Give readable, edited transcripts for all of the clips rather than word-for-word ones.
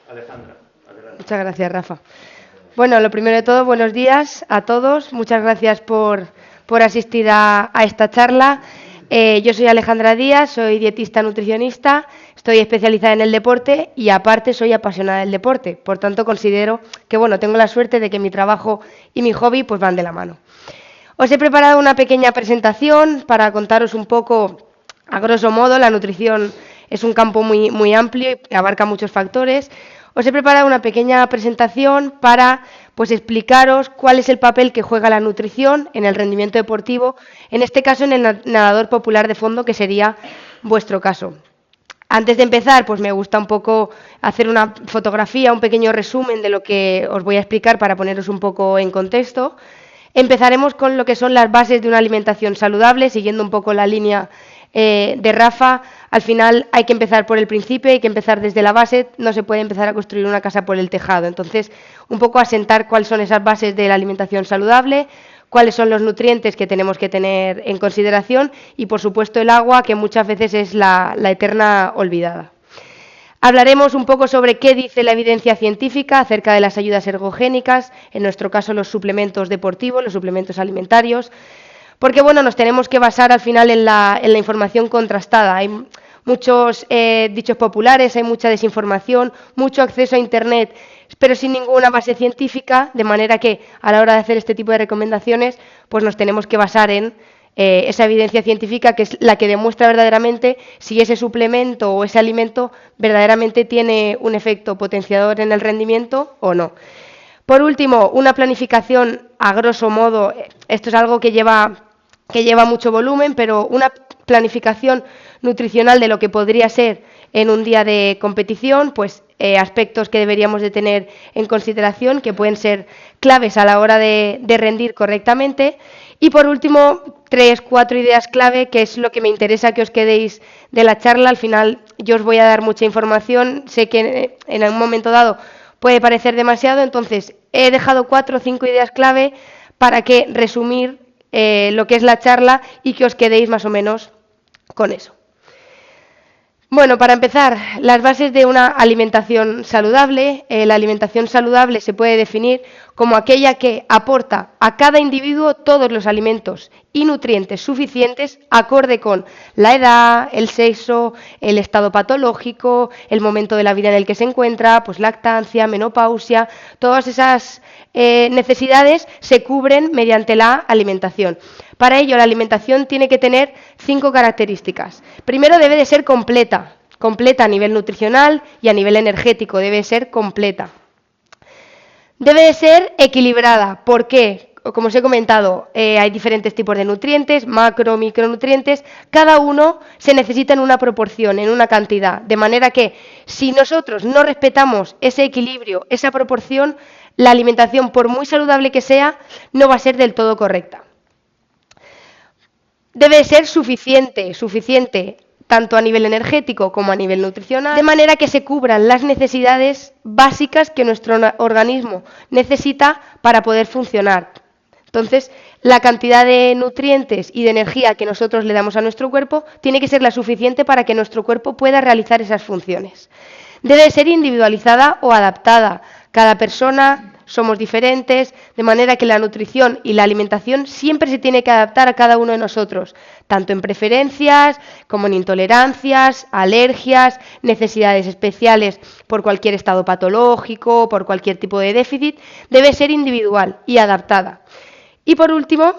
Alejandra, adelante. Muchas gracias, Rafa. Bueno, lo primero de todo, buenos días a todos. Muchas gracias por asistir a esta charla. Yo soy Alejandra Díaz, soy dietista nutricionista, estoy especializada en el deporte y aparte soy apasionada del deporte. Por tanto, considero que bueno, tengo la suerte de que mi trabajo y mi hobby pues van de la mano. Os he preparado una pequeña presentación para contaros un poco, a grosso modo, la nutrición es un campo muy amplio y abarca muchos factores. Os he preparado una pequeña presentación para pues, explicaros cuál es el papel que juega la nutrición en el rendimiento deportivo, en este caso en el nadador popular de fondo, que sería vuestro caso. Antes de empezar, pues me gusta un poco hacer una fotografía, un pequeño resumen de lo que os voy a explicar para poneros un poco en contexto. Empezaremos con lo que son las bases de una alimentación saludable, siguiendo un poco la línea de Rafa. Al final hay que empezar por el principio, hay que empezar desde la base, no se puede empezar a construir una casa por el tejado. Entonces, un poco asentar cuáles son esas bases de la alimentación saludable, cuáles son los nutrientes que tenemos que tener en consideración y, por supuesto, el agua, que muchas veces es la eterna olvidada. Hablaremos un poco sobre qué dice la evidencia científica acerca de las ayudas ergogénicas, en nuestro caso los suplementos deportivos, los suplementos alimentarios, porque bueno, nos tenemos que basar al final en la información contrastada. Hay muchos dichos populares, hay mucha desinformación, mucho acceso a Internet, pero sin ninguna base científica, de manera que a la hora de hacer este tipo de recomendaciones, pues nos tenemos que basar en esa evidencia científica que es la que demuestra verdaderamente si ese suplemento o ese alimento verdaderamente tiene un efecto potenciador en el rendimiento o no. Por último, una planificación a grosso modo, esto es algo que lleva mucho volumen, pero una planificación nutricional de lo que podría ser en un día de competición, pues aspectos que deberíamos de tener en consideración, que pueden ser claves a la hora de rendir correctamente. Y por último, 3, 4 ideas clave, que es lo que me interesa que os quedéis de la charla. Al final yo os voy a dar mucha información, sé que en algún momento dado puede parecer demasiado, entonces he dejado 4 o 5 ideas clave para que resumir lo que es la charla y que os quedéis más o menos con eso. Bueno, para empezar, las bases de una alimentación saludable. La alimentación saludable se puede definir como aquella que aporta a cada individuo todos los alimentos y nutrientes suficientes acorde con la edad, el sexo, el estado patológico, el momento de la vida en el que se encuentra, pues lactancia, menopausia, todas esas necesidades se cubren mediante la alimentación. Para ello, la alimentación tiene que tener 5 características. Primero, debe de ser completa a nivel nutricional y a nivel energético, debe ser completa. Debe de ser equilibrada. ¿Por qué? Como os he comentado, hay diferentes tipos de nutrientes, macro, micronutrientes, cada uno se necesita en una proporción, en una cantidad, de manera que si nosotros no respetamos ese equilibrio, esa proporción, la alimentación, por muy saludable que sea, no va a ser del todo correcta. Debe ser suficiente, tanto a nivel energético como a nivel nutricional, de manera que se cubran las necesidades básicas que nuestro organismo necesita para poder funcionar. Entonces, la cantidad de nutrientes y de energía que nosotros le damos a nuestro cuerpo tiene que ser la suficiente para que nuestro cuerpo pueda realizar esas funciones. Debe ser individualizada o adaptada. Cada persona somos diferentes, de manera que la nutrición y la alimentación siempre se tiene que adaptar a cada uno de nosotros, tanto en preferencias como en intolerancias, alergias, necesidades especiales por cualquier estado patológico, por cualquier tipo de déficit, debe ser individual y adaptada. Y por último,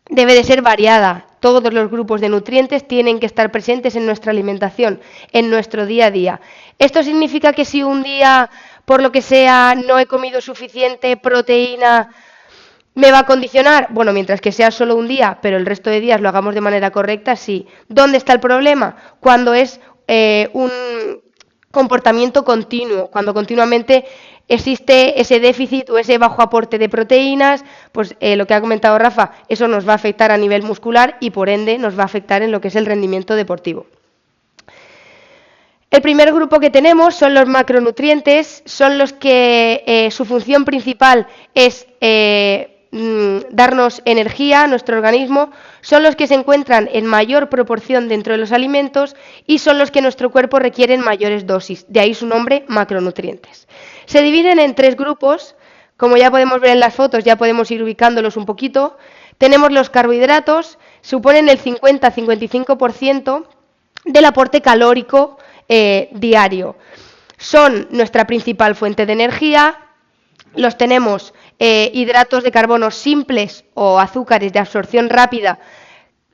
debe de ser variada. Todos los grupos de nutrientes tienen que estar presentes en nuestra alimentación, en nuestro día a día. Esto significa que si un día, por lo que sea, no he comido suficiente proteína, ¿me va a condicionar? Bueno, mientras que sea solo un día, pero el resto de días lo hagamos de manera correcta, sí. ¿Dónde está el problema? Cuando es un comportamiento continuo, cuando continuamente existe ese déficit o ese bajo aporte de proteínas, pues lo que ha comentado Rafa, eso nos va a afectar a nivel muscular y por ende nos va a afectar en lo que es el rendimiento deportivo. El primer grupo que tenemos son los macronutrientes, son los que su función principal es darnos energía a nuestro organismo, son los que se encuentran en mayor proporción dentro de los alimentos y son los que nuestro cuerpo requiere en mayores dosis, de ahí su nombre, macronutrientes. Se dividen en 3 grupos, como ya podemos ver en las fotos, ya podemos ir ubicándolos un poquito. Tenemos los carbohidratos, suponen el 50-55% del aporte calórico diario. Son nuestra principal fuente de energía. Los tenemos hidratos de carbono simples o azúcares de absorción rápida,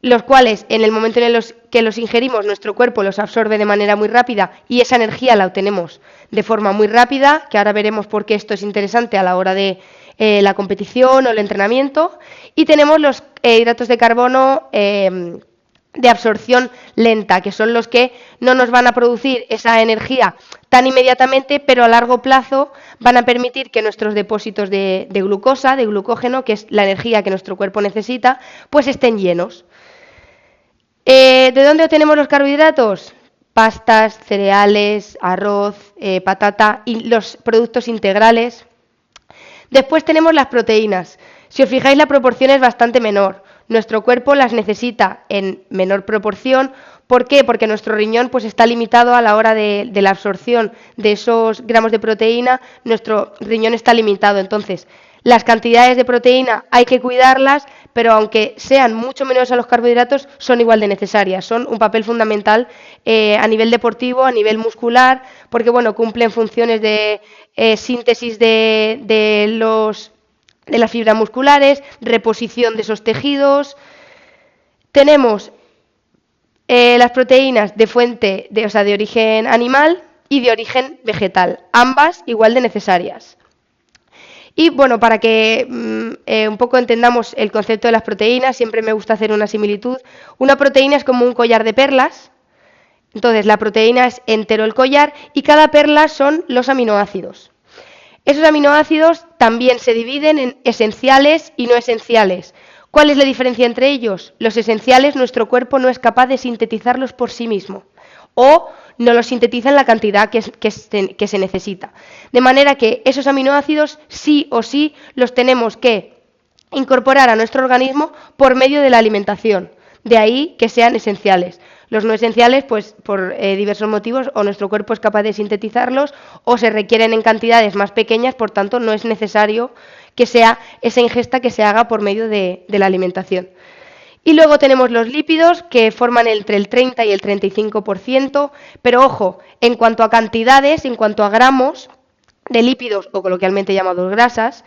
los cuales en el momento en el que los ingerimos nuestro cuerpo los absorbe de manera muy rápida y esa energía la obtenemos de forma muy rápida, que ahora veremos por qué esto es interesante a la hora de la competición o el entrenamiento. Y tenemos los hidratos de carbono de absorción lenta, que son los que no nos van a producir esa energía tan inmediatamente, pero a largo plazo van a permitir que nuestros depósitos de glucosa, de glucógeno, que es la energía que nuestro cuerpo necesita, pues estén llenos. ¿De dónde obtenemos los carbohidratos? Pastas, cereales, arroz, patata y los productos integrales. Después tenemos las proteínas. Si os fijáis, la proporción es bastante menor. Nuestro cuerpo las necesita en menor proporción. ¿Por qué? Porque nuestro riñón pues, está limitado a la hora de la absorción de esos gramos de proteína. Nuestro riñón está limitado. Entonces, las cantidades de proteína hay que cuidarlas, pero aunque sean mucho menores a los carbohidratos, son igual de necesarias. Son un papel fundamental a nivel deportivo, a nivel muscular, porque bueno, cumplen funciones de síntesis de las fibras musculares, reposición de esos tejidos. Tenemos las proteínas de fuente, de origen animal y de origen vegetal, ambas igual de necesarias. Y bueno, para que un poco entendamos el concepto de las proteínas, siempre me gusta hacer una similitud. Una proteína es como un collar de perlas. Entonces, la proteína es entero el collar y cada perla son los aminoácidos. Esos aminoácidos también se dividen en esenciales y no esenciales. ¿Cuál es la diferencia entre ellos? Los esenciales, nuestro cuerpo no es capaz de sintetizarlos por sí mismo o no los sintetiza en la cantidad que se necesita. De manera que esos aminoácidos sí o sí los tenemos que incorporar a nuestro organismo por medio de la alimentación. De ahí que sean esenciales. Los no esenciales, pues por diversos motivos, o nuestro cuerpo es capaz de sintetizarlos o se requieren en cantidades más pequeñas, por tanto no es necesario que sea esa ingesta que se haga por medio de la alimentación. Y luego tenemos los lípidos, que forman entre el 30 y el 35%, pero ojo, en cuanto a cantidades, en cuanto a gramos de lípidos, o coloquialmente llamados grasas,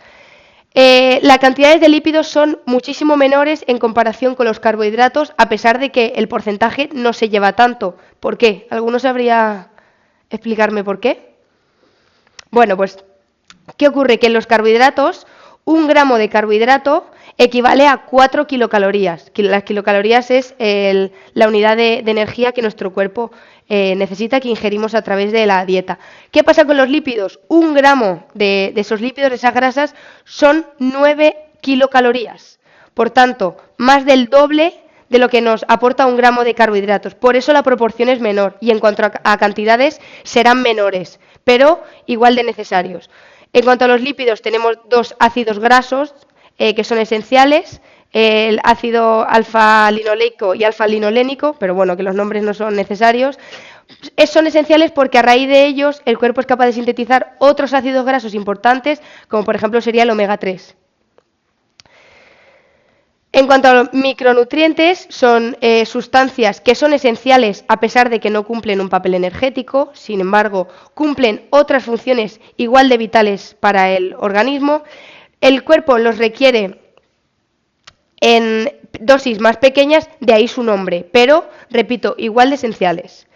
las cantidades de lípidos son muchísimo menores en comparación con los carbohidratos, a pesar de que el porcentaje no se lleva tanto. ¿Por qué? ¿Alguno sabría explicarme por qué? Bueno, pues, ¿qué ocurre? Que en los carbohidratos, 1 gramo de carbohidrato equivale a 4 kilocalorías. Las kilocalorías es la unidad de energía que nuestro cuerpo necesita, que ingerimos a través de la dieta. ¿Qué pasa con los lípidos? 1 gramo de esos lípidos, de esas grasas, son 9 kilocalorías. Por tanto, más del doble de lo que nos aporta 1 gramo de carbohidratos. Por eso la proporción es menor y en cuanto a cantidades serán menores, pero igual de necesarios. En cuanto a los lípidos, tenemos 2 ácidos grasos que son esenciales, el ácido alfa-linoleico y alfa-linolénico, pero bueno, que los nombres no son necesarios. Son esenciales porque a raíz de ellos el cuerpo es capaz de sintetizar otros ácidos grasos importantes, como por ejemplo sería el omega 3. En cuanto a los micronutrientes, son sustancias que son esenciales a pesar de que no cumplen un papel energético, sin embargo, cumplen otras funciones igual de vitales para el organismo. El cuerpo los requiere en dosis más pequeñas, de ahí su nombre, pero, repito, igual de esenciales.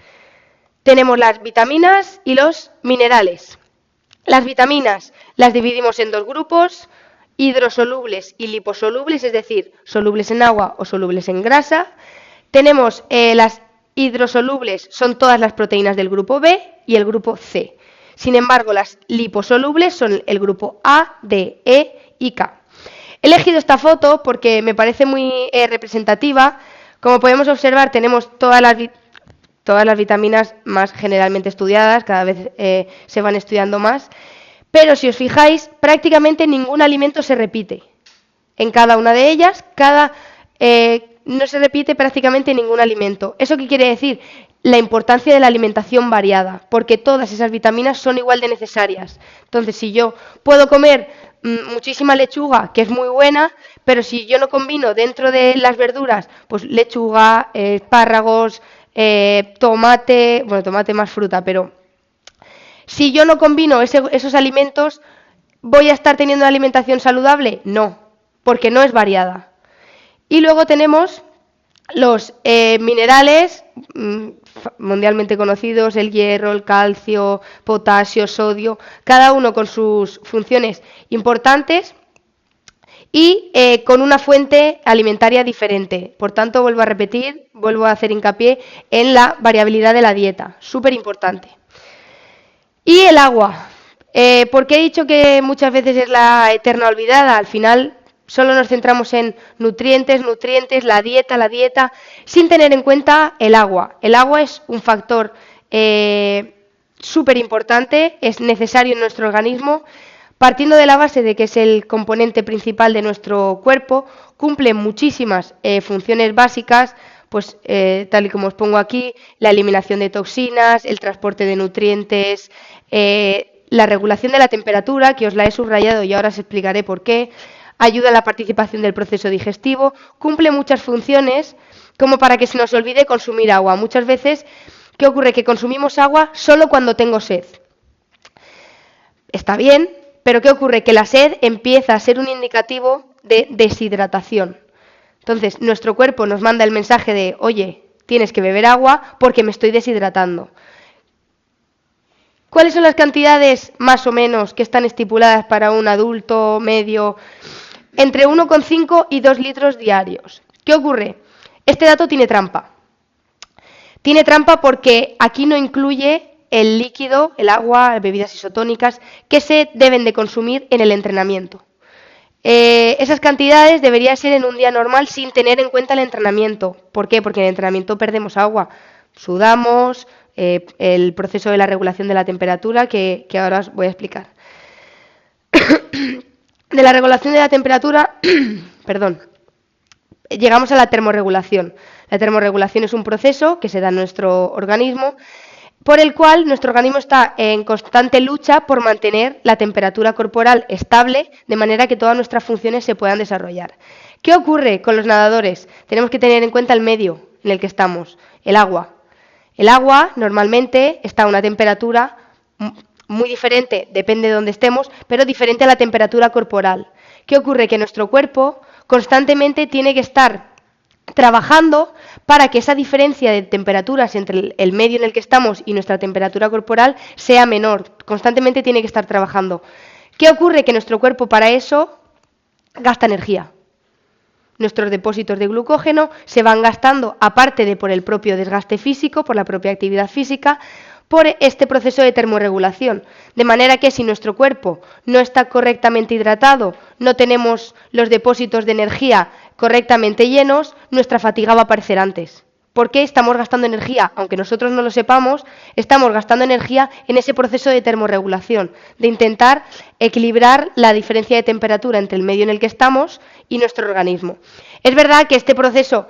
Tenemos las vitaminas y los minerales. Las vitaminas las dividimos en 2 grupos, hidrosolubles y liposolubles, es decir, solubles en agua o solubles en grasa. Tenemos las hidrosolubles, son todas las proteínas del grupo B y el grupo C. Sin embargo, las liposolubles son el grupo A, D, E y K. He elegido esta foto porque me parece muy representativa. Como podemos observar, tenemos todas las vitaminas más generalmente estudiadas, cada vez se van estudiando más. Pero si os fijáis, prácticamente ningún alimento se repite. en cada una de ellas, no se repite prácticamente ningún alimento. ¿Eso qué quiere decir? La importancia de la alimentación variada, porque todas esas vitaminas son igual de necesarias. Entonces, si yo puedo comer muchísima lechuga, que es muy buena, pero si yo no combino dentro de las verduras, pues lechuga, espárragos, tomate, bueno, tomate más fruta, pero si yo no combino esos alimentos, ¿voy a estar teniendo una alimentación saludable? No, porque no es variada. Y luego tenemos los minerales mundialmente conocidos, el hierro, el calcio, potasio, sodio, cada uno con sus funciones importantes y con una fuente alimentaria diferente. Por tanto, vuelvo a repetir, vuelvo a hacer hincapié en la variabilidad de la dieta, súper importante. Y el agua. ¿Por qué he dicho que muchas veces es la eterna olvidada? Al final solo nos centramos en nutrientes, la dieta, sin tener en cuenta el agua. El agua es un factor súper importante, es necesario en nuestro organismo, partiendo de la base de que es el componente principal de nuestro cuerpo, cumple muchísimas funciones básicas, pues tal y como os pongo aquí, la eliminación de toxinas, el transporte de nutrientes, la regulación de la temperatura, que os la he subrayado y ahora os explicaré por qué, ayuda a la participación del proceso digestivo, cumple muchas funciones como para que se nos olvide consumir agua. Muchas veces, ¿qué ocurre? Que consumimos agua solo cuando tengo sed. Está bien, pero ¿qué ocurre? Que la sed empieza a ser un indicativo de deshidratación. Entonces, nuestro cuerpo nos manda el mensaje de, oye, tienes que beber agua porque me estoy deshidratando. ¿Cuáles son las cantidades más o menos que están estipuladas para un adulto medio? Entre 1,5 y 2 litros diarios. ¿Qué ocurre? Este dato tiene trampa. Tiene trampa porque aquí no incluye el líquido, el agua, bebidas isotónicas, que se deben de consumir en el entrenamiento. Esas cantidades deberían ser en un día normal sin tener en cuenta el entrenamiento. ¿Por qué? Porque en el entrenamiento perdemos agua, sudamos, el proceso de la regulación de la temperatura, que ahora os voy a explicar. De la regulación de la temperatura, perdón, llegamos a la termorregulación. La termorregulación es un proceso que se da en nuestro organismo, por el cual nuestro organismo está en constante lucha por mantener la temperatura corporal estable, de manera que todas nuestras funciones se puedan desarrollar. ¿Qué ocurre con los nadadores? Tenemos que tener en cuenta el medio en el que estamos, el agua. El agua normalmente está a una temperatura muy diferente, depende de dónde estemos, pero diferente a la temperatura corporal. ¿Qué ocurre? Que nuestro cuerpo constantemente tiene que estar trabajando para que esa diferencia de temperaturas entre el medio en el que estamos y nuestra temperatura corporal sea menor. Constantemente tiene que estar trabajando. ¿Qué ocurre? Que nuestro cuerpo para eso gasta energía. Nuestros depósitos de glucógeno se van gastando, aparte de por el propio desgaste físico, por la propia actividad física, por este proceso de termorregulación. De manera que si nuestro cuerpo no está correctamente hidratado, no tenemos los depósitos de energía correctamente llenos, nuestra fatiga va a aparecer antes. ¿Por qué estamos gastando energía? Aunque nosotros no lo sepamos, estamos gastando energía en ese proceso de termorregulación, de intentar equilibrar la diferencia de temperatura entre el medio en el que estamos y nuestro organismo. Es verdad que este proceso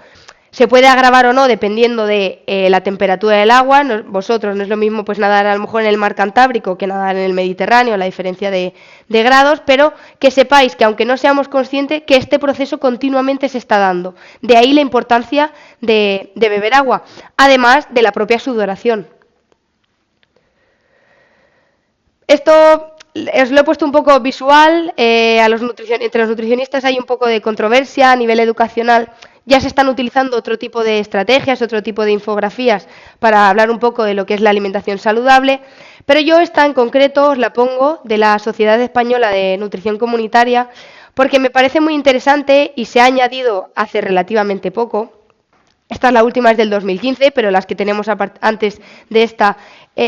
se puede agravar o no dependiendo de la temperatura del agua. Vosotros no es lo mismo pues nadar a lo mejor en el mar Cantábrico que nadar en el Mediterráneo, la diferencia de grados, pero que sepáis que aunque no seamos conscientes que este proceso continuamente se está dando. De ahí la importancia de beber agua, además de la propia sudoración. Esto os lo he puesto un poco visual, entre los nutricionistas hay un poco de controversia a nivel educacional. Ya se están utilizando otro tipo de estrategias, otro tipo de infografías para hablar un poco de lo que es la alimentación saludable, pero yo esta en concreto os la pongo de la Sociedad Española de Nutrición Comunitaria porque me parece muy interesante y se ha añadido hace relativamente poco. Esta es la última, es del 2015, pero las que tenemos antes de esta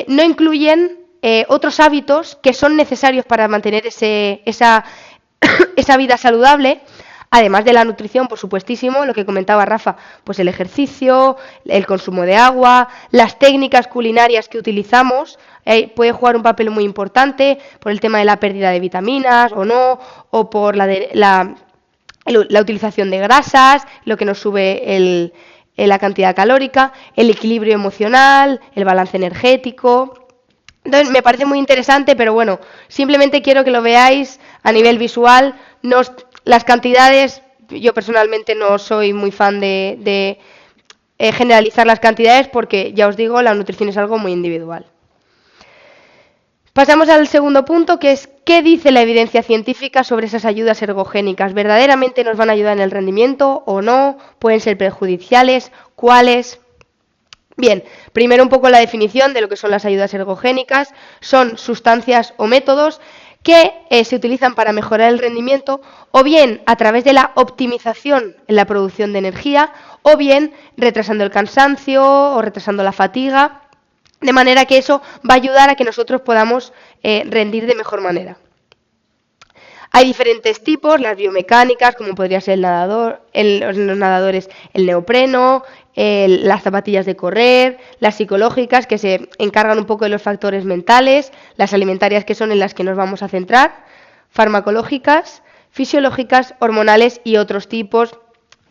no incluyen otros hábitos que son necesarios para mantener esa vida saludable. Además de la nutrición, por supuestísimo, lo que comentaba Rafa, pues el ejercicio, el consumo de agua, las técnicas culinarias que utilizamos, puede jugar un papel muy importante por el tema de la pérdida de vitaminas o no, o por la la utilización de grasas, lo que nos sube la cantidad calórica, el equilibrio emocional, el balance energético. Entonces me parece muy interesante, pero bueno, simplemente quiero que lo veáis a nivel visual. Las cantidades, yo personalmente no soy muy fan de generalizar las cantidades porque, ya os digo, la nutrición es algo muy individual. Pasamos al segundo punto, que es ¿qué dice la evidencia científica sobre esas ayudas ergogénicas? ¿Verdaderamente nos van a ayudar en el rendimiento o no? ¿Pueden ser perjudiciales? ¿Cuáles? Bien, primero un poco la definición de lo que son las ayudas ergogénicas. Son sustancias o métodos que se utilizan para mejorar el rendimiento o bien a través de la optimización en la producción de energía o bien retrasando el cansancio o retrasando la fatiga, de manera que eso va a ayudar a que nosotros podamos rendir de mejor manera. Hay diferentes tipos, las biomecánicas, como podría ser los nadadores el neopreno, las zapatillas de correr, las psicológicas, que se encargan un poco de los factores mentales, las alimentarias, que son en las que nos vamos a centrar, farmacológicas, fisiológicas, hormonales y otros tipos,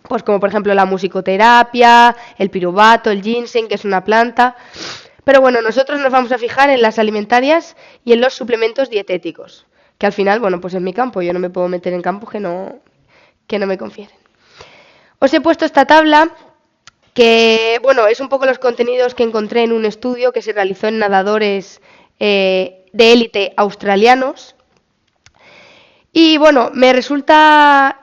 pues como por ejemplo la musicoterapia, el piruvato, el ginseng, que es una planta. Pero bueno, nosotros nos vamos a fijar en las alimentarias y en los suplementos dietéticos, que al final, bueno, pues es mi campo, yo no me puedo meter en campos que no me confieren. Os he puesto esta tabla que, bueno, es un poco los contenidos que encontré en un estudio que se realizó en nadadores de élite australianos. Y bueno, me resulta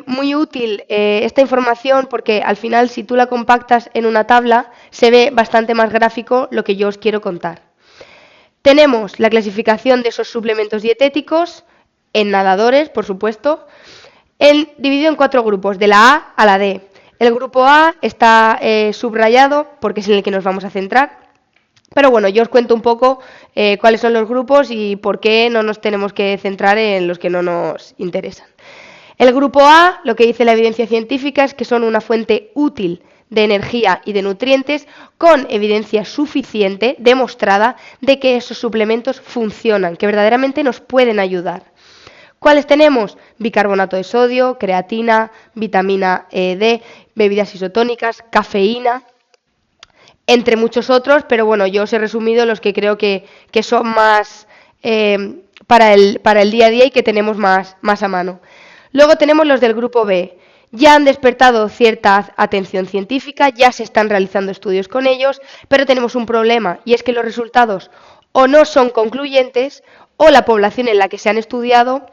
muy útil esta información porque al final si tú la compactas en una tabla se ve bastante más gráfico lo que yo os quiero contar. Tenemos la clasificación de esos suplementos dietéticos en nadadores, por supuesto, dividido en 4 grupos, de la A a la D. El grupo A está subrayado porque es en el que nos vamos a centrar. Pero bueno, yo os cuento un poco cuáles son los grupos y por qué no nos tenemos que centrar en los que no nos interesan. El grupo A, lo que dice la evidencia científica es que son una fuente útil de energía y de nutrientes con evidencia suficiente, demostrada, de que esos suplementos funcionan, que verdaderamente nos pueden ayudar. ¿Cuáles tenemos? Bicarbonato de sodio, creatina, vitamina D, bebidas isotónicas, cafeína, entre muchos otros, pero bueno, yo os he resumido los que creo que son más para el día a día y que tenemos más a mano. Luego tenemos los del grupo B. Ya han despertado cierta atención científica, ya se están realizando estudios con ellos, pero tenemos un problema y es que los resultados o no son concluyentes o la población en la que se han estudiado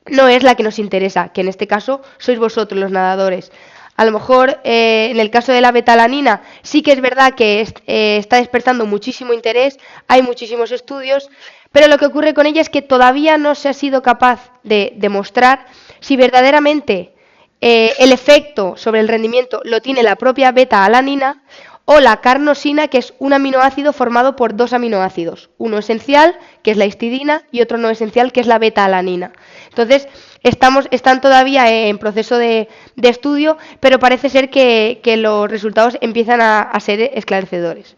no es la que nos interesa, que en este caso sois vosotros los nadadores. A lo mejor en el caso de la betalanina sí que es verdad que está despertando muchísimo interés, hay muchísimos estudios, pero lo que ocurre con ella es que todavía no se ha sido capaz de demostrar si verdaderamente el efecto sobre el rendimiento lo tiene la propia beta-alanina o la carnosina, que es un aminoácido formado por 2 aminoácidos, uno esencial, que es la histidina, y otro no esencial, que es la beta-alanina. Entonces, están todavía en proceso de estudio, pero parece ser que los resultados empiezan a ser esclarecedores.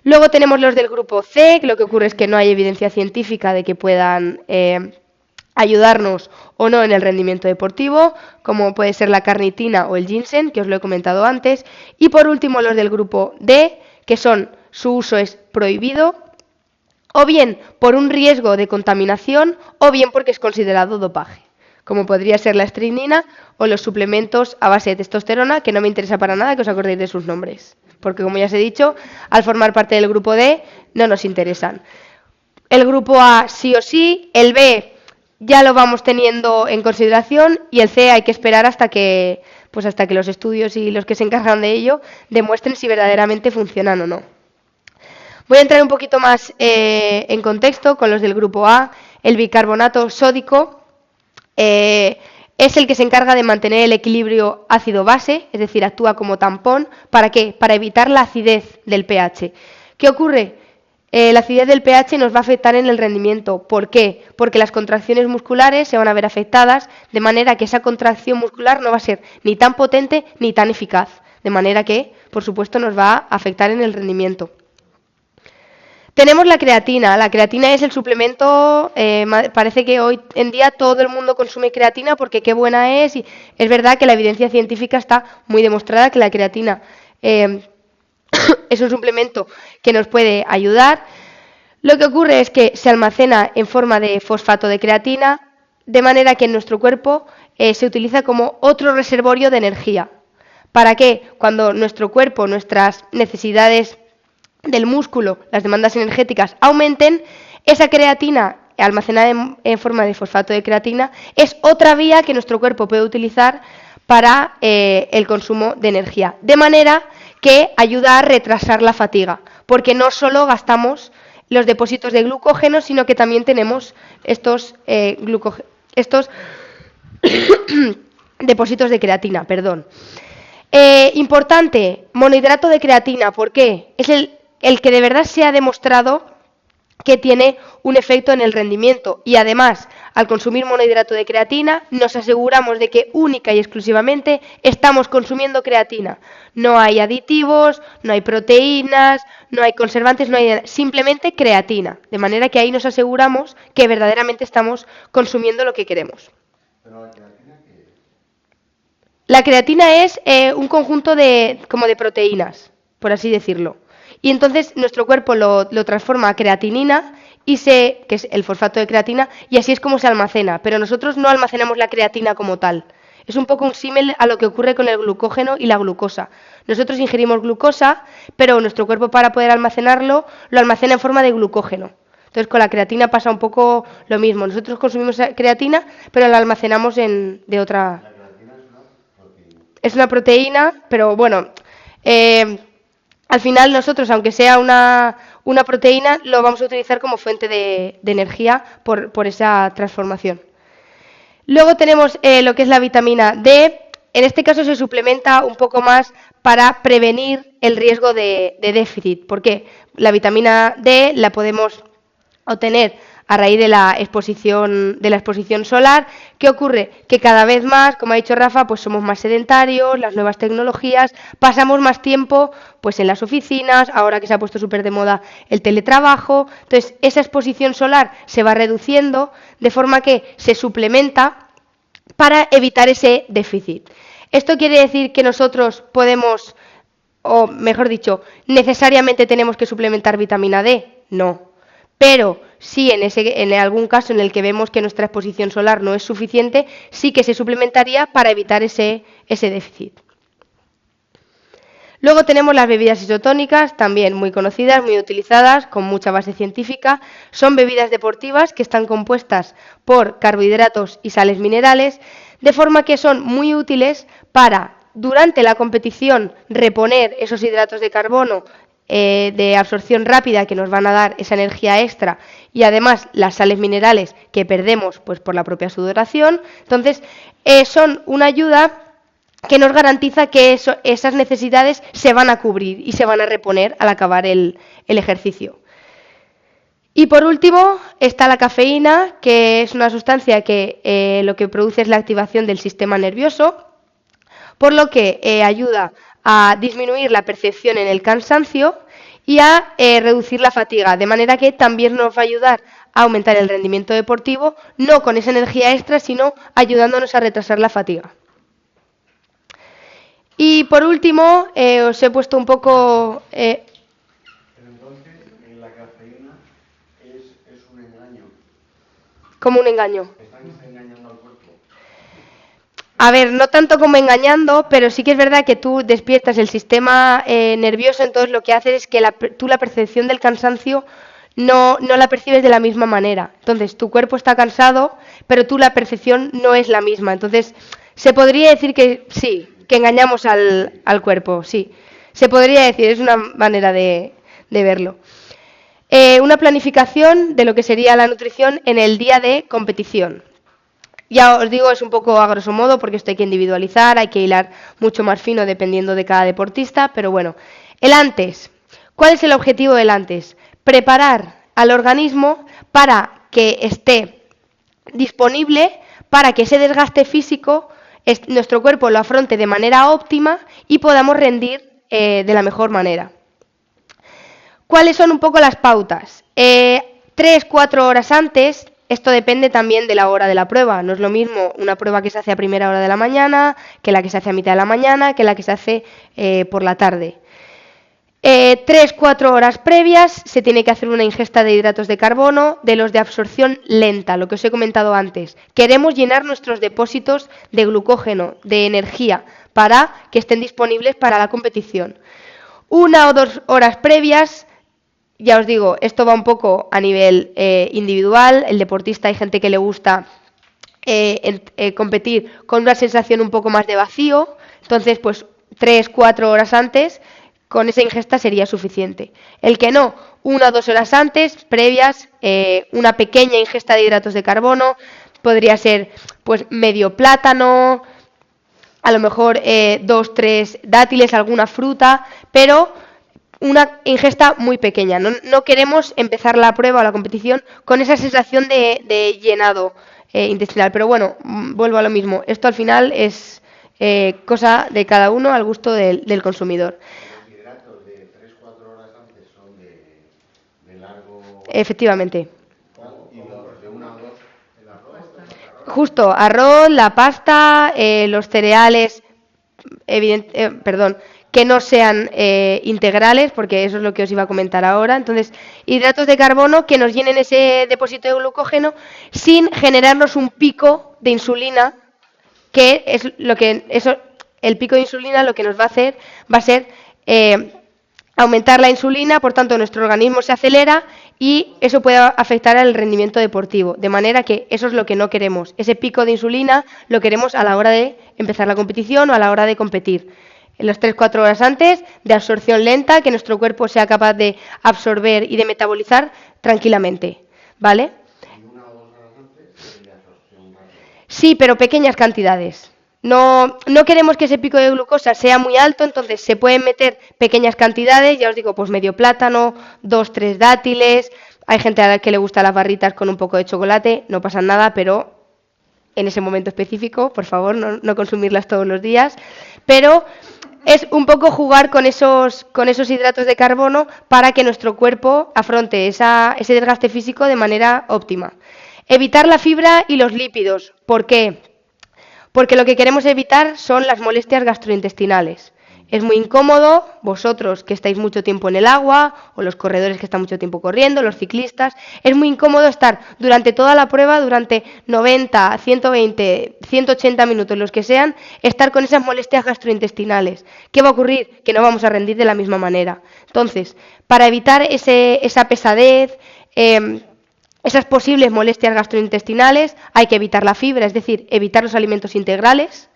Luego tenemos los del grupo C, que lo que ocurre es que no hay evidencia científica de que puedan ayudarnos o no en el rendimiento deportivo, como puede ser la carnitina o el ginseng, que os lo he comentado antes. Y por último los del grupo D, que su uso es prohibido, o bien por un riesgo de contaminación, o bien porque es considerado dopaje, como podría ser la estricnina o los suplementos a base de testosterona, que no me interesa para nada que os acordéis de sus nombres, porque como ya os he dicho, al formar parte del grupo D no nos interesan. El grupo A sí o sí, el B ya lo vamos teniendo en consideración y el C hay que esperar hasta que los estudios y los que se encargan de ello demuestren si verdaderamente funcionan o no. Voy a entrar un poquito más en contexto con los del grupo A. El bicarbonato sódico es el que se encarga de mantener el equilibrio ácido-base, es decir, actúa como tampón. ¿Para qué? Para evitar la acidez del pH. ¿Qué ocurre? La acidez del pH nos va a afectar en el rendimiento. ¿Por qué? Porque las contracciones musculares se van a ver afectadas, de manera que esa contracción muscular no va a ser ni tan potente ni tan eficaz, de manera que, por supuesto, nos va a afectar en el rendimiento. Tenemos la creatina. La creatina es el suplemento, parece que hoy en día todo el mundo consume creatina porque qué buena es. Y es verdad que la evidencia científica está muy demostrada que la creatina es un suplemento que nos puede ayudar. Lo que ocurre es que se almacena en forma de fosfato de creatina, de manera que en nuestro cuerpo se utiliza como otro reservorio de energía. ¿Para qué? Cuando nuestro cuerpo, nuestras necesidades del músculo, las demandas energéticas aumenten, esa creatina almacenada en forma de fosfato de creatina es otra vía que nuestro cuerpo puede utilizar para el consumo de energía. De manera que ayuda a retrasar la fatiga, porque no solo gastamos los depósitos de glucógeno, sino que también tenemos estos depósitos de creatina, perdón. Importante, monohidrato de creatina, ¿por qué? Es el que de verdad se ha demostrado que tiene un efecto en el rendimiento y además al consumir monohidrato de creatina nos aseguramos de que única y exclusivamente estamos consumiendo creatina. No hay aditivos, no hay proteínas, no hay conservantes, no hay simplemente creatina. De manera que ahí nos aseguramos que verdaderamente estamos consumiendo lo que queremos. ¿Pero la creatina qué es? La creatina es un conjunto como de proteínas, por así decirlo. Y entonces nuestro cuerpo lo transforma a creatinina, que es el fosfato de creatina, y así es como se almacena. Pero nosotros no almacenamos la creatina como tal. Es un poco un símil a lo que ocurre con el glucógeno y la glucosa. Nosotros ingerimos glucosa, pero nuestro cuerpo para poder almacenarlo lo almacena en forma de glucógeno. Entonces con la creatina pasa un poco lo mismo. Nosotros consumimos creatina, pero la almacenamos de otra... La creatina es una proteína. Es una proteína, pero bueno... al final nosotros, aunque sea una proteína, lo vamos a utilizar como fuente de energía por esa transformación. Luego tenemos lo que es la vitamina D. En este caso se suplementa un poco más para prevenir el riesgo de déficit. ¿Por qué? La vitamina D la podemos obtener a raíz de la exposición solar. ¿Qué ocurre? Que cada vez más, como ha dicho Rafa, pues somos más sedentarios, las nuevas tecnologías, pasamos más tiempo pues en las oficinas, ahora que se ha puesto súper de moda el teletrabajo. Entonces, esa exposición solar se va reduciendo, de forma que se suplementa para evitar ese déficit. Esto quiere decir que nosotros podemos, o mejor dicho, necesariamente tenemos que suplementar vitamina D. No. Pero sí, en algún caso en el que vemos que nuestra exposición solar no es suficiente, sí que se suplementaría para evitar ese déficit. Luego tenemos las bebidas isotónicas, también muy conocidas, muy utilizadas, con mucha base científica. Son bebidas deportivas que están compuestas por carbohidratos y sales minerales, de forma que son muy útiles para, durante la competición, reponer esos hidratos de carbono de absorción rápida que nos van a dar esa energía extra y además las sales minerales que perdemos pues por la propia sudoración. Entonces son una ayuda que nos garantiza que esas necesidades se van a cubrir y se van a reponer al acabar el ejercicio. Y por último está la cafeína, que es una sustancia que lo que produce es la activación del sistema nervioso, por lo que ayuda a disminuir la percepción en el cansancio y a reducir la fatiga, de manera que también nos va a ayudar a aumentar el rendimiento deportivo, no con esa energía extra, sino ayudándonos a retrasar la fatiga. Y por último, os he puesto un poco... Pero entonces, la cafeína es un engaño. como un engaño. Están engañando al cuerpo. A ver, no tanto como engañando, pero sí que es verdad que tú despiertas el sistema nervioso, entonces lo que hace es que tú la percepción del cansancio no la percibes de la misma manera. Entonces, tu cuerpo está cansado, pero tú la percepción no es la misma. Entonces, se podría decir que sí, que engañamos al cuerpo, sí. Se podría decir, es una manera de verlo. Una planificación de lo que sería la nutrición en el día de competición. Ya os digo, es un poco a grosso modo porque esto hay que individualizar, hay que hilar mucho más fino dependiendo de cada deportista, pero bueno. El antes. ¿Cuál es el objetivo del antes? Preparar al organismo para que esté disponible, para que ese desgaste físico nuestro cuerpo lo afronte de manera óptima y podamos rendir de la mejor manera. ¿Cuáles son un poco las pautas? 3-4 horas antes, esto depende también de la hora de la prueba. No es lo mismo una prueba que se hace a primera hora de la mañana, que la que se hace a mitad de la mañana, que la que se hace por la tarde. 3-4 horas previas se tiene que hacer una ingesta de hidratos de carbono de los de absorción lenta, lo que os he comentado antes. Queremos llenar nuestros depósitos de glucógeno, de energía, para que estén disponibles para la competición. 1 o 2 horas previas, ya os digo, esto va un poco a nivel individual. El deportista, hay gente que le gusta competir con una sensación un poco más de vacío, entonces pues 3-4 horas antes con esa ingesta sería suficiente. El que no, 1 o 2 horas antes, previas, una pequeña ingesta de hidratos de carbono, podría ser pues medio plátano, a lo mejor 2-3 dátiles, alguna fruta, pero una ingesta muy pequeña. No queremos empezar la prueba o la competición con esa sensación de llenado intestinal. Pero bueno, vuelvo a lo mismo. Esto al final es cosa de cada uno al gusto del consumidor. Los hidratos de 3-4 horas antes son de largo... Efectivamente. Y los de 1 o 2, el arroz. Justo, arroz, la pasta, los cereales, que no sean integrales, porque eso es lo que os iba a comentar ahora. Entonces, hidratos de carbono que nos llenen ese depósito de glucógeno sin generarnos un pico de insulina, que es lo que el pico de insulina lo que nos va a hacer va a ser aumentar la insulina, por tanto nuestro organismo se acelera y eso puede afectar al rendimiento deportivo, de manera que eso es lo que no queremos. Ese pico de insulina lo queremos a la hora de empezar la competición o a la hora de competir. En las 3-4 horas antes, de absorción lenta, que nuestro cuerpo sea capaz de absorber y de metabolizar tranquilamente, ¿vale? Y 1 o 2 horas antes de absorción rápida. Sí, pero pequeñas cantidades. No queremos que ese pico de glucosa sea muy alto, entonces se pueden meter pequeñas cantidades, ya os digo, pues medio plátano, 2-3 dátiles. Hay gente a la que le gustan las barritas con un poco de chocolate, no pasa nada, pero en ese momento específico, por favor, no consumirlas todos los días. Pero es un poco jugar con esos hidratos de carbono para que nuestro cuerpo afronte ese desgaste físico de manera óptima. Evitar la fibra y los lípidos. ¿Por qué? Porque lo que queremos evitar son las molestias gastrointestinales. Es muy incómodo, vosotros que estáis mucho tiempo en el agua, o los corredores que están mucho tiempo corriendo, los ciclistas, es muy incómodo estar durante toda la prueba, durante 90, 120, 180 minutos, los que sean, estar con esas molestias gastrointestinales. ¿Qué va a ocurrir? Que no vamos a rendir de la misma manera. Entonces, para evitar esa pesadez, esas posibles molestias gastrointestinales, hay que evitar la fibra, es decir, evitar los alimentos integrales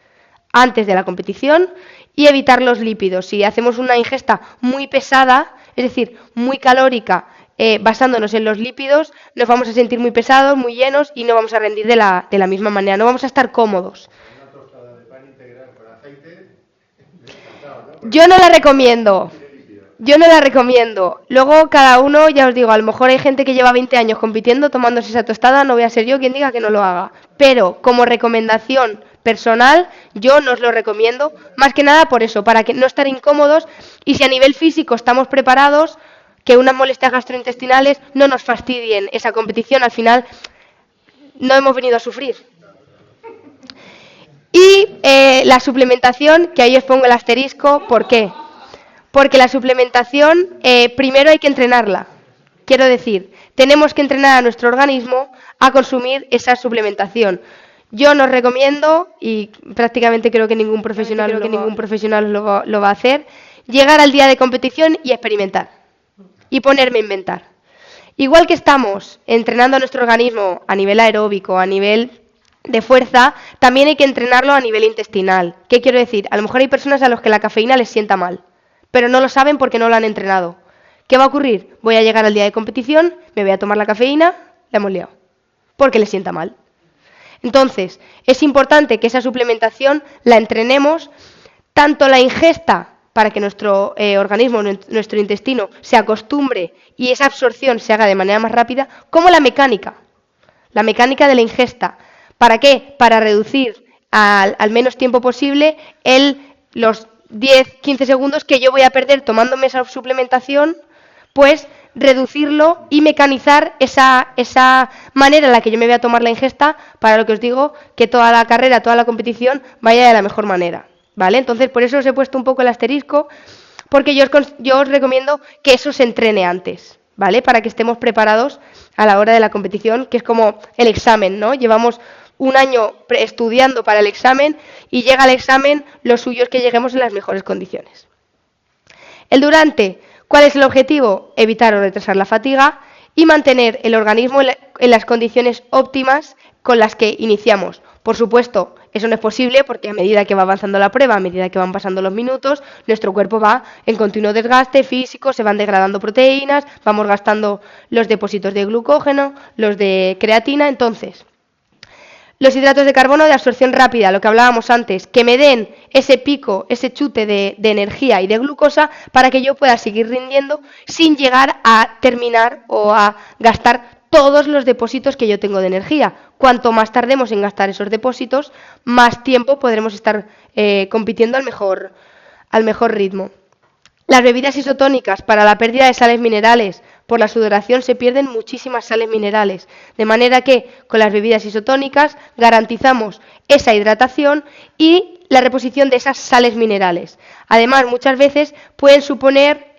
antes de la competición y evitar los lípidos. Si hacemos una ingesta muy pesada, es decir, muy calórica, basándonos en los lípidos, nos vamos a sentir muy pesados, muy llenos y no vamos a rendir de la misma manera, no vamos a estar cómodos. Una tostada de pan integral con aceite, Yo no la recomiendo. Yo no la recomiendo. Luego cada uno, ya os digo, a lo mejor hay gente que lleva 20 años compitiendo tomándose esa tostada, no voy a ser yo quien diga que no lo haga. Pero como recomendación personal, yo no os lo recomiendo, más que nada por eso, para que no estar incómodos y si a nivel físico estamos preparados, que unas molestias gastrointestinales no nos fastidien esa competición, al final no hemos venido a sufrir. Y la suplementación, que ahí os pongo el asterisco, ¿por qué? Porque la suplementación, primero hay que entrenarla. Quiero decir, tenemos que entrenar a nuestro organismo a consumir esa suplementación. Yo no os recomiendo, y prácticamente creo que ningún profesional lo va a hacer, llegar al día de competición y experimentar. Y ponerme a inventar. Igual que estamos entrenando a nuestro organismo a nivel aeróbico, a nivel de fuerza, también hay que entrenarlo a nivel intestinal. ¿Qué quiero decir? A lo mejor hay personas a las que la cafeína les sienta mal, pero no lo saben porque no lo han entrenado. ¿Qué va a ocurrir? Voy a llegar al día de competición, me voy a tomar la cafeína, la hemos liado, porque les sienta mal. Entonces, es importante que esa suplementación la entrenemos, tanto la ingesta, para que nuestro organismo, nuestro intestino, se acostumbre y esa absorción se haga de manera más rápida, como la mecánica de la ingesta. ¿Para qué? Para reducir al menos tiempo posible los 10-15 segundos que yo voy a perder tomándome esa suplementación pues reducirlo y mecanizar esa manera en la que yo me voy a tomar la ingesta para lo que os digo, que toda la carrera, toda la competición vaya de la mejor manera, ¿vale? Entonces, por eso os he puesto un poco el asterisco, porque yo os recomiendo que eso se entrene antes, ¿vale? Para que estemos preparados a la hora de la competición, que es como el examen, ¿no? Llevamos un año estudiando para el examen y llega el examen, lo suyo es que lleguemos en las mejores condiciones. El durante, ¿cuál es el objetivo? Evitar o retrasar la fatiga y mantener el organismo en las condiciones óptimas con las que iniciamos. Por supuesto, eso no es posible porque a medida que va avanzando la prueba, a medida que van pasando los minutos, nuestro cuerpo va en continuo desgaste físico, se van degradando proteínas, vamos gastando los depósitos de glucógeno, los de creatina. Entonces, los hidratos de carbono de absorción rápida, lo que hablábamos antes, que me den ese pico, ese chute de energía y de glucosa para que yo pueda seguir rindiendo sin llegar a terminar o a gastar todos los depósitos que yo tengo de energía. Cuanto más tardemos en gastar esos depósitos, más tiempo podremos estar compitiendo al mejor ritmo. Las bebidas isotónicas, para la pérdida de sales minerales, por la sudoración se pierden muchísimas sales minerales, de manera que con las bebidas isotónicas garantizamos esa hidratación y la reposición de esas sales minerales. Además, muchas veces pueden suponer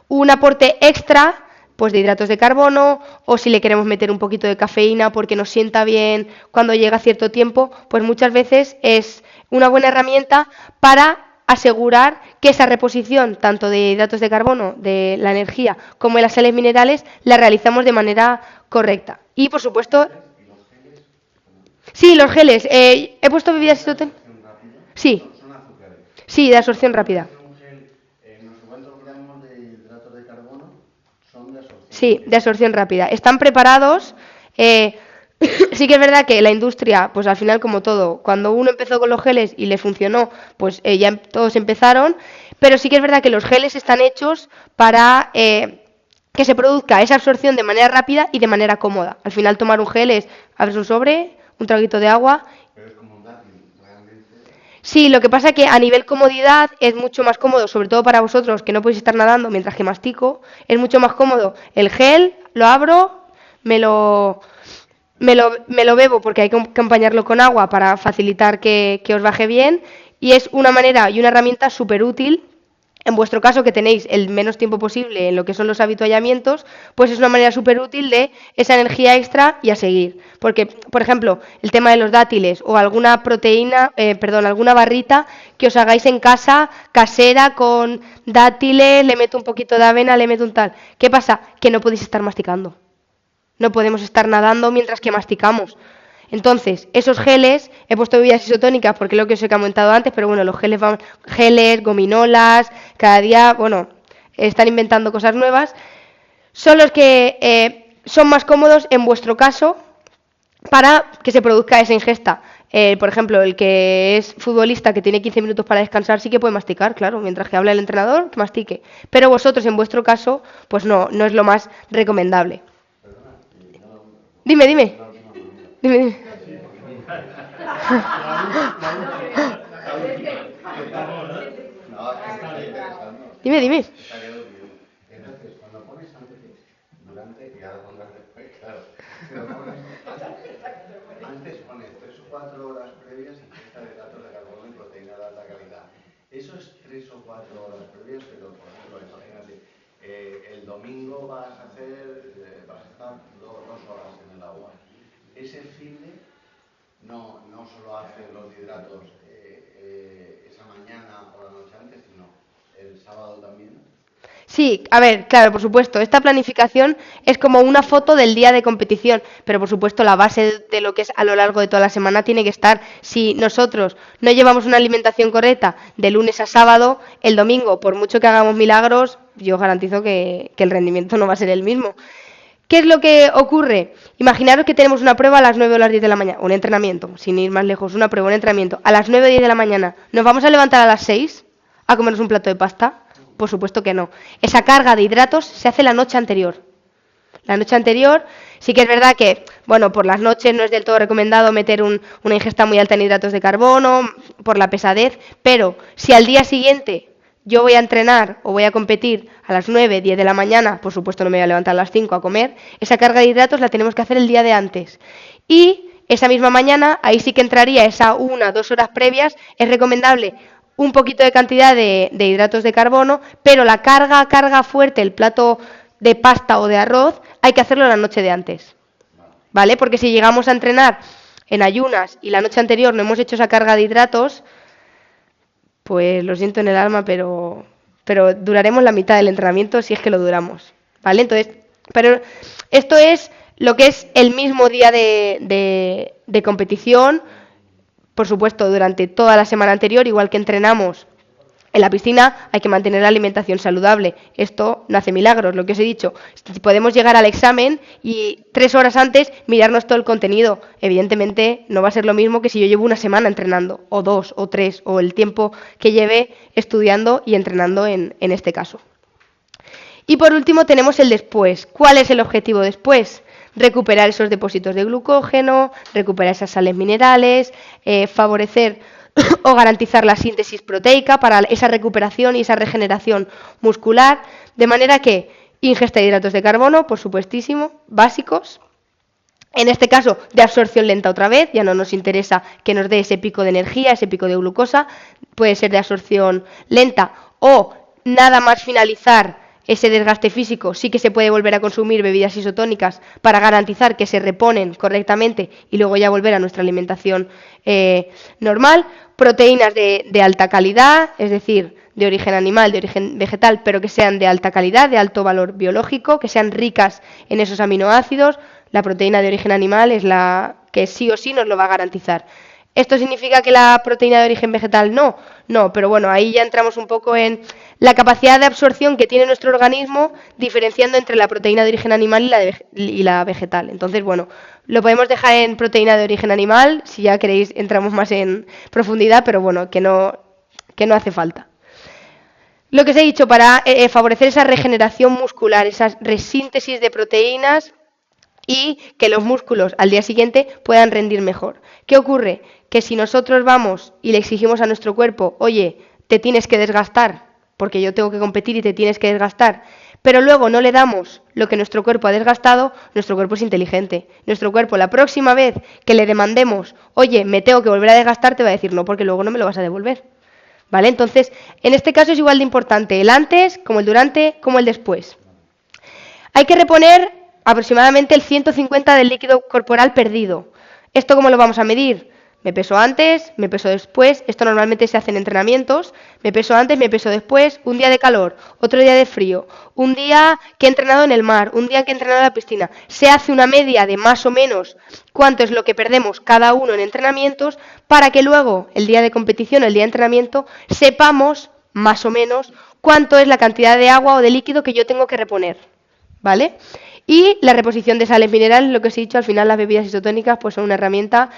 un aporte extra pues de hidratos de carbono, o si le queremos meter un poquito de cafeína porque nos sienta bien cuando llega cierto tiempo, pues muchas veces es una buena herramienta para asegurar que esa reposición, tanto de hidratos de carbono, de la energía, como de las sales minerales, la realizamos de manera correcta. Y, por supuesto... Sí, los geles. ¿He puesto bebidas isotónicas? Sí. Sí, de absorción rápida. Sí, de absorción rápida. Están preparados. Sí que es verdad que la industria, pues al final como todo, cuando uno empezó con los geles y le funcionó, pues ya todos empezaron, pero sí que es verdad que los geles están hechos para que se produzca esa absorción de manera rápida y de manera cómoda. Al final tomar un gel es abres un sobre, un traguito de agua. Pero es como un dátil, realmente. Sí, lo que pasa es que a nivel comodidad es mucho más cómodo, sobre todo para vosotros que no podéis estar nadando mientras que mastico, es mucho más cómodo el gel, lo abro, me lo bebo porque hay que acompañarlo con agua para facilitar que os baje bien, y es una manera y una herramienta súper útil. En vuestro caso, que tenéis el menos tiempo posible en lo que son los avituallamientos, pues es una manera súper útil de esa energía extra y a seguir. Porque, por ejemplo, el tema de los dátiles o alguna alguna barrita que os hagáis en casa, casera, con dátiles, le meto un poquito de avena, le meto un tal. ¿Qué pasa? Que no podéis estar masticando. No podemos estar nadando mientras que masticamos. Entonces, esos geles, he puesto bebidas isotónicas porque es lo que os he comentado antes, pero bueno, los geles, gominolas, cada día, bueno, están inventando cosas nuevas, son los que son más cómodos en vuestro caso para que se produzca esa ingesta. Por ejemplo, el que es futbolista que tiene 15 minutos para descansar sí que puede masticar, claro, mientras que habla el entrenador, que mastique. Pero vosotros, en vuestro caso, pues no es lo más recomendable. Dime. Dime. No, es que está interesante. Dime. Entonces, cuando pones antes, durante, y ahora pondrás después, claro. Antes pones 3 o 4 horas previas ingesta de hidratos de carbono y proteína de alta calidad. Esos 3 o 4 horas previas, pero por ejemplo, imagínate, el domingo vas a estar 2 horas en el agua. Ese finde no solo hace los hidratos esa mañana o la noche antes, sino el sábado también. Sí, a ver, claro, por supuesto, esta planificación es como una foto del día de competición, pero por supuesto la base de lo que es a lo largo de toda la semana tiene que estar. Si nosotros no llevamos una alimentación correcta de lunes a sábado, el domingo, por mucho que hagamos milagros, yo garantizo que el rendimiento no va a ser el mismo. ¿Qué es lo que ocurre? Imaginaros que tenemos una prueba a las 9 o las 10 de la mañana, un entrenamiento, sin ir más lejos, una prueba, un entrenamiento, a las 9 o 10 de la mañana. ¿Nos vamos a levantar a las 6 a comernos un plato de pasta? Por supuesto que no. Esa carga de hidratos se hace la noche anterior. La noche anterior sí que es verdad que, bueno, por las noches no es del todo recomendado meter una ingesta muy alta en hidratos de carbono, por la pesadez, pero si al día siguiente yo voy a entrenar o voy a competir a las 9, 10 de la mañana, por supuesto no me voy a levantar a las 5 a comer, esa carga de hidratos la tenemos que hacer el día de antes. Y esa misma mañana, ahí sí que entraría esa 1 o 2 horas previas, es recomendable un poquito de cantidad de hidratos de carbono, pero la carga fuerte, el plato de pasta o de arroz, hay que hacerlo la noche de antes, ¿vale? Porque si llegamos a entrenar en ayunas y la noche anterior no hemos hecho esa carga de hidratos, pues lo siento en el alma, pero duraremos la mitad del entrenamiento si es que lo duramos, ¿vale? Entonces, pero esto es lo que es el mismo día de competición. Por supuesto, durante toda la semana anterior, igual que entrenamos en la piscina, hay que mantener la alimentación saludable. Esto no hace milagros, lo que os he dicho. Podemos llegar al examen y 3 horas antes mirarnos todo el contenido. Evidentemente no va a ser lo mismo que si yo llevo una semana entrenando, o 2, o 3, o el tiempo que lleve estudiando y entrenando en este caso. Y por último tenemos el después. ¿Cuál es el objetivo después? Recuperar esos depósitos de glucógeno, recuperar esas sales minerales, favorecer o garantizar la síntesis proteica para esa recuperación y esa regeneración muscular, de manera que ingesta de hidratos de carbono, por supuestísimo, básicos, en este caso de absorción lenta otra vez, ya no nos interesa que nos dé ese pico de energía, ese pico de glucosa, puede ser de absorción lenta o nada más finalizar ese desgaste físico, sí que se puede volver a consumir bebidas isotónicas para garantizar que se reponen correctamente y luego ya volver a nuestra alimentación normal. Proteínas de alta calidad, es decir, de origen animal, de origen vegetal, pero que sean de alta calidad, de alto valor biológico, que sean ricas en esos aminoácidos. La proteína de origen animal es la que sí o sí nos lo va a garantizar. ¿Esto significa que la proteína de origen vegetal no? No, pero bueno, ahí ya entramos un poco en la capacidad de absorción que tiene nuestro organismo, diferenciando entre la proteína de origen animal y la vegetal. Entonces, bueno, lo podemos dejar en proteína de origen animal, si ya queréis entramos más en profundidad, pero bueno, que no hace falta. Lo que os he dicho, para favorecer esa regeneración muscular, esa resíntesis de proteínas y que los músculos al día siguiente puedan rendir mejor. ¿Qué ocurre? Que si nosotros vamos y le exigimos a nuestro cuerpo, oye, te tienes que desgastar, porque yo tengo que competir y te tienes que desgastar, pero luego no le damos lo que nuestro cuerpo ha desgastado, nuestro cuerpo es inteligente. Nuestro cuerpo, la próxima vez que le demandemos, oye, me tengo que volver a desgastar, te va a decir no, porque luego no me lo vas a devolver. ¿Vale? Entonces, en este caso es igual de importante el antes, como el durante, como el después. Hay que reponer aproximadamente el 150 del líquido corporal perdido. ¿Esto cómo lo vamos a medir? Me peso antes, me peso después. Esto normalmente se hace en entrenamientos. Me peso antes, me peso después. Un día de calor, otro día de frío. Un día que he entrenado en el mar, un día que he entrenado en la piscina. Se hace una media de más o menos cuánto es lo que perdemos cada uno en entrenamientos para que luego, el día de competición o el día de entrenamiento, sepamos más o menos cuánto es la cantidad de agua o de líquido que yo tengo que reponer. ¿Vale? Y la reposición de sales minerales, lo que os he dicho, al final las bebidas isotónicas pues son una herramienta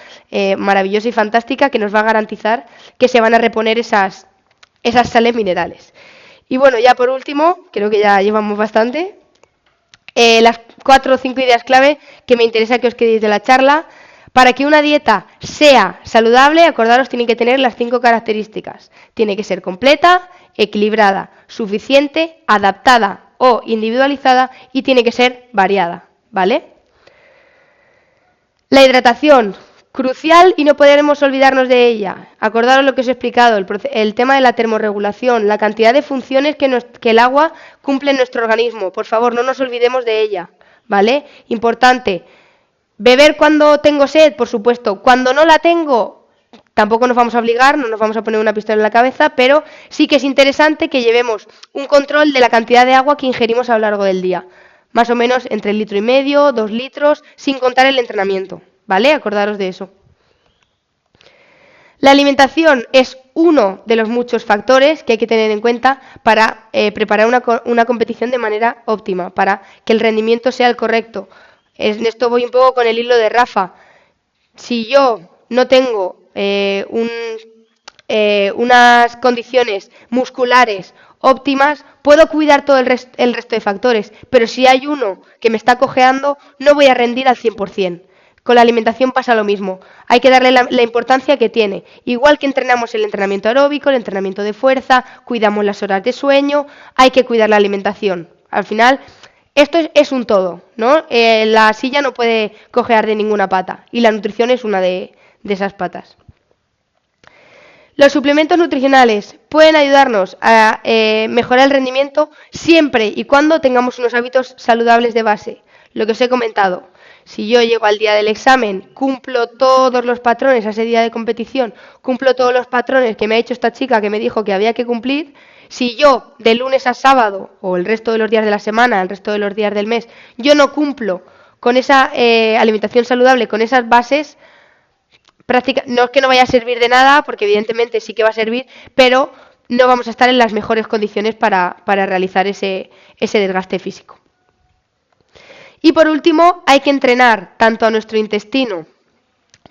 maravillosa y fantástica que nos va a garantizar que se van a reponer esas sales minerales. Y bueno, ya por último, creo que ya llevamos bastante, las 4 o 5 ideas clave que me interesa que os quedéis de la charla. Para que una dieta sea saludable, acordaros, tiene que tener las 5 características. Tiene que ser completa, equilibrada, suficiente, adaptada o individualizada y tiene que ser variada, ¿vale? La hidratación, crucial y no podremos olvidarnos de ella. Acordaros lo que os he explicado, el tema de la termorregulación, la cantidad de funciones que el agua cumple en nuestro organismo. Por favor, no nos olvidemos de ella, ¿vale? Importante. Beber cuando tengo sed, por supuesto. Cuando no la tengo, tampoco nos vamos a obligar, no nos vamos a poner una pistola en la cabeza, pero sí que es interesante que llevemos un control de la cantidad de agua que ingerimos a lo largo del día. Más o menos entre 1,5 litros, 2 litros, sin contar el entrenamiento, ¿vale? Acordaros de eso. La alimentación es uno de los muchos factores que hay que tener en cuenta para preparar una competición de manera óptima, para que el rendimiento sea el correcto. En esto voy un poco con el hilo de Rafa. Si yo no tengo unas condiciones musculares óptimas, puedo cuidar todo el resto de factores, pero si hay uno que me está cojeando, no voy a rendir al 100%. con la alimentación pasa lo mismo. Hay que darle la importancia que tiene. Igual que entrenamos el entrenamiento aeróbico, el entrenamiento de fuerza, cuidamos las horas de sueño, hay que cuidar la alimentación. Al final, esto es un todo, ¿no? La silla no puede cojear de ninguna pata y la nutrición es una de esas patas. Los suplementos nutricionales pueden ayudarnos a mejorar el rendimiento siempre y cuando tengamos unos hábitos saludables de base. Lo que os he comentado. Si yo llego al día del examen, cumplo todos los patrones a ese día de competición, cumplo todos los patrones que me ha hecho esta chica que me dijo que había que cumplir, si yo de lunes a sábado o el resto de los días de la semana, el resto de los días del mes, yo no cumplo con esa alimentación saludable, con esas bases, no es que no vaya a servir de nada, porque evidentemente sí que va a servir, pero no vamos a estar en las mejores condiciones para realizar ese desgaste físico. Y por último, hay que entrenar tanto a nuestro intestino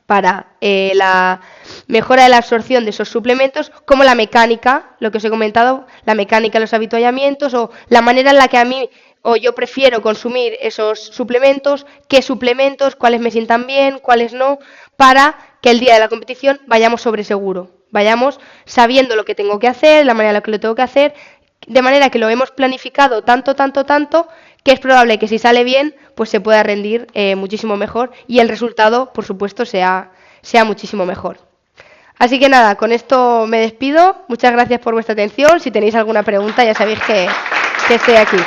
para la mejora de la absorción de esos suplementos, como la mecánica, lo que os he comentado, la mecánica de los avituallamientos o la manera en la que a mí o yo prefiero consumir esos suplementos, qué suplementos, cuáles me sientan bien, cuáles no, para que el día de la competición vayamos sobre seguro, vayamos sabiendo lo que tengo que hacer, la manera en la que lo tengo que hacer, de manera que lo hemos planificado tanto, que es probable que si sale bien, pues se pueda rendir muchísimo mejor y el resultado, por supuesto, sea muchísimo mejor. Así que nada, con esto me despido. Muchas gracias por vuestra atención. Si tenéis alguna pregunta, ya sabéis que estoy aquí.